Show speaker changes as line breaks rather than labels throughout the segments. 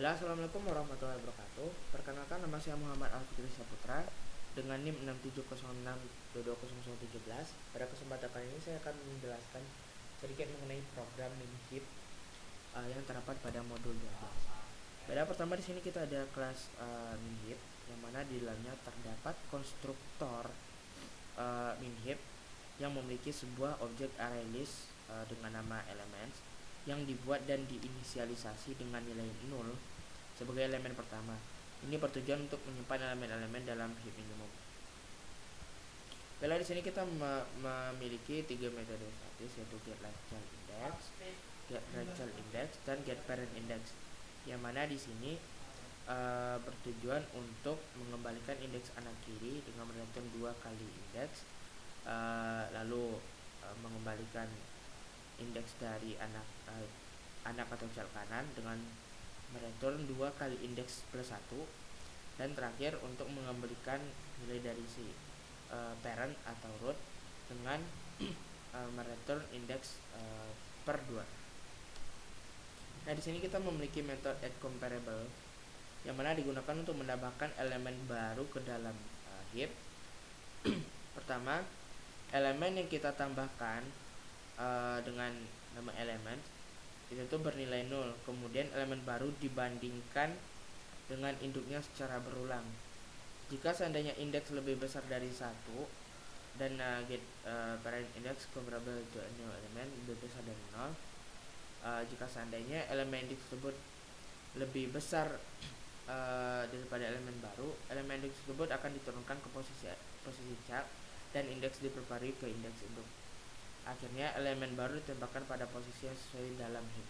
Baiklah, assalamualaikum warahmatullahi wabarakatuh. Perkenalkan, nama saya Muhammad Alfikri Saputra dengan NIM 6706220017. Pada kesempatan kali ini saya akan menjelaskan sedikit mengenai program MinHip yang terdapat pada modul 12. Pada pertama di sini kita ada kelas MinHip yang mana di dalamnya terdapat konstruktor MinHip yang memiliki sebuah objek array list dengan nama elements yang dibuat dan diinisialisasi dengan nilai 0 sebagai elemen pertama. Ini bertujuan untuk menyimpan elemen-elemen dalam heap minimum. Bila di sini kita memiliki 3 metode statis, yaitu getLifeChildIndex, getRightChildIndex, dan getParentIndex. Yang mana di sini bertujuan untuk mengembalikan indeks anak kiri dengan mereturn 2 kali indeks, lalu mengembalikan indeks dari anak atau child kanan dengan mereturn 2 kali indeks plus 1, dan terakhir untuk mengembalikan nilai dari si parent atau root dengan mereturn indeks per 2. Nah, di sini kita memiliki metode addComparable yang mana digunakan untuk menambahkan elemen baru ke dalam heap. Pertama, elemen yang kita tambahkan dengan nama elemen itu tuh bernilai 0. Kemudian elemen baru dibandingkan dengan induknya secara berulang. Jika seandainya indeks lebih besar dari 1 dan parent index comparable to a new element lebih besar dari 0, jika seandainya elemen indeks tersebut lebih besar daripada elemen baru, elemen indeks tersebut akan diturunkan ke posisi child dan indeks diperbarui ke indeks induk. Akhirnya elemen baru ditembakkan pada posisi yang sesuai dalam heap.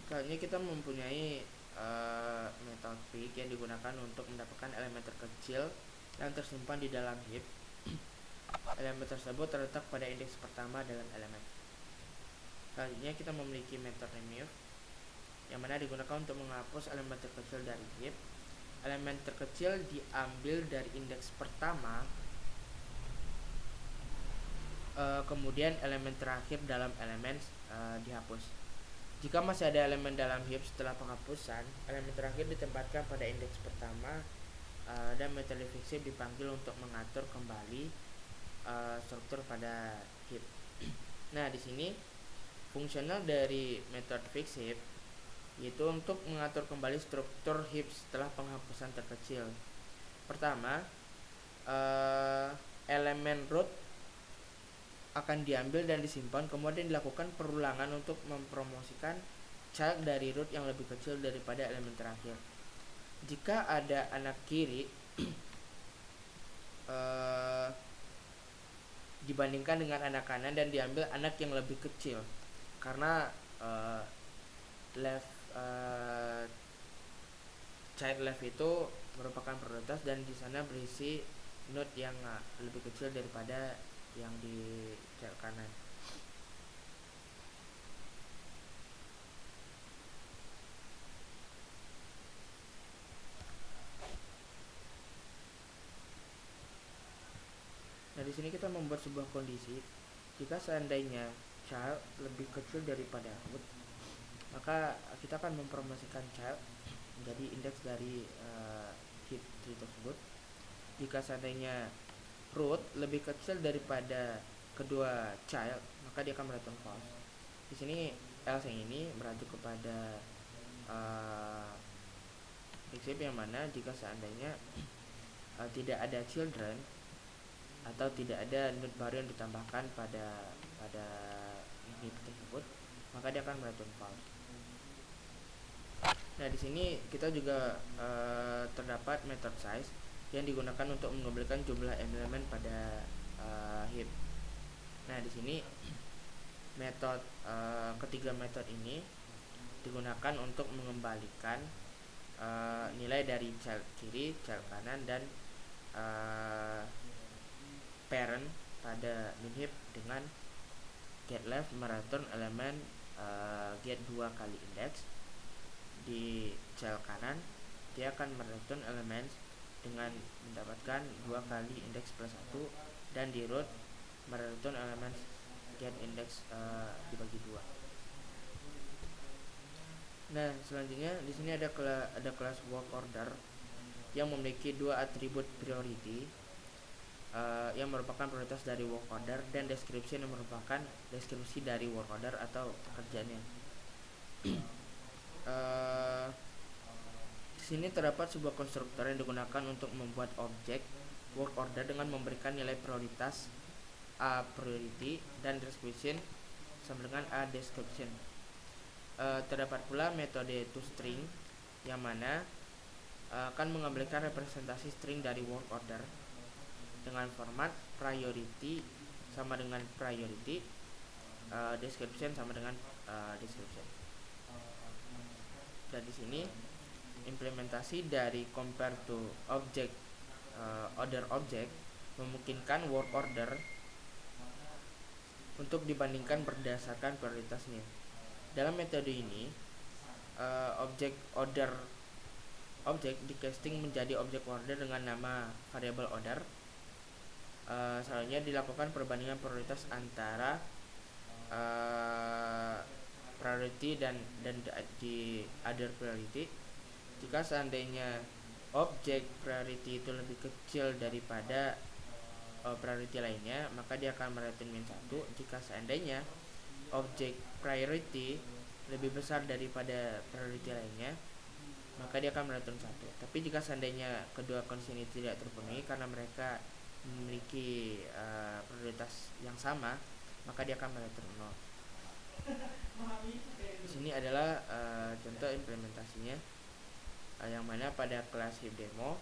Kali ini kita mempunyai metode pick yang digunakan untuk mendapatkan elemen terkecil yang tersimpan di dalam heap. Elemen tersebut terletak pada indeks pertama dalam elemen. Selanjutnya kita memiliki metode remove yang mana digunakan untuk menghapus elemen terkecil dari heap. Elemen terkecil diambil dari indeks pertama, kemudian elemen terakhir dalam elemen dihapus. Jika masih ada elemen dalam heap setelah penghapusan, elemen terakhir ditempatkan pada indeks pertama, dan metode fixheap dipanggil untuk mengatur kembali struktur pada heap. Nah, di sini fungsional dari metode fixheap yaitu untuk mengatur kembali struktur heap setelah penghapusan terkecil. Pertama, elemen root akan diambil dan disimpan, kemudian dilakukan perulangan untuk mempromosikan child dari root yang lebih kecil daripada elemen terakhir. Jika ada anak kiri dibandingkan dengan anak kanan dan diambil anak yang lebih kecil, karena child left itu merupakan prioritas dan di sana berisi node yang lebih kecil daripada yang di child kanan. Nah, di sini kita membuat sebuah kondisi. Jika seandainya child lebih kecil daripada root, maka kita akan mempromosikan child menjadi indeks dari heap tree tersebut. Jika seandainya root lebih kecil daripada kedua child, maka dia akan mereturn false. Di sini else yang ini merujuk kepada fixheap yang mana jika seandainya tidak ada children atau tidak ada node baru yang ditambahkan pada heap tersebut, maka dia akan mereturn false. Nah, di sini kita juga terdapat method size yang digunakan untuk mengembalikan jumlah elemen pada heap. Nah, di sini metode ketiga metode ini digunakan untuk mengembalikan nilai dari child kiri, child kanan, dan parent pada minheap dengan getLeft mereturn elemen get 2 kali indeks. Di child kanan dia akan mereturn elemen dengan mendapatkan 2 kali indeks plus 1, dan di root mereturn elemen get indeks dibagi 2. Nah, selanjutnya di sini ada kelas work order yang memiliki dua atribut priority, yang merupakan prioritas dari work order, dan description yang merupakan deskripsi dari work order atau pekerjaannya. Di sini terdapat sebuah konstruktor yang digunakan untuk membuat objek work order dengan memberikan nilai prioritas A priority dan description sama dengan A description. Terdapat pula metode toString yang mana akan mengambilkan representasi string dari work order dengan format priority sama dengan priority, description sama dengan description. Dan di sini implementasi dari compare to object order object memungkinkan work order untuk dibandingkan berdasarkan prioritasnya. Dalam metode ini, objek order objek di casting menjadi objek order dengan nama variable order. Selanjutnya dilakukan perbandingan prioritas antara priority dan di other priority. Jika seandainya objek priority itu lebih kecil daripada priority lainnya, maka dia akan mereturn min 1. Jika seandainya objek priority lebih besar daripada priority lainnya, maka dia akan mereturn 1. Tapi jika seandainya kedua kondisi ini tidak terpenuhi karena mereka memiliki prioritas yang sama, maka dia akan mereturn 0. Di sini adalah contoh implementasinya, yang mana pada kelas heap demo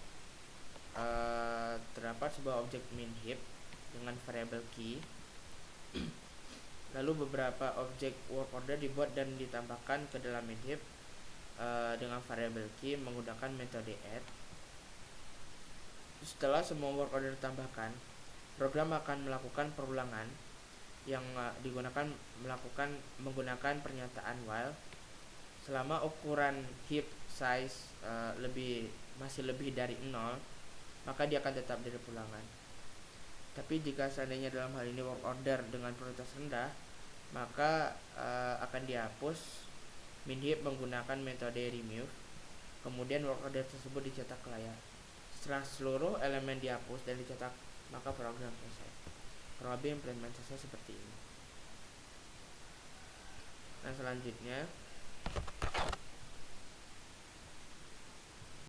terdapat sebuah objek min heap dengan variable key. Lalu beberapa objek work order dibuat dan ditambahkan ke dalam min heap dengan variable key menggunakan metode add. Setelah semua work order ditambahkan, program akan melakukan perulangan yang digunakan menggunakan pernyataan while. Selama ukuran heap size masih lebih dari 0, maka dia akan tetap dari perulangan. Tapi jika seandainya dalam hal ini work order dengan prioritas rendah, maka akan dihapus min heap menggunakan metode remove. Kemudian work order tersebut dicetak ke layar. Setelah seluruh elemen dihapus dan dicetak, maka program selesai. Kurang lebih implementasinya seperti ini. Nah, selanjutnya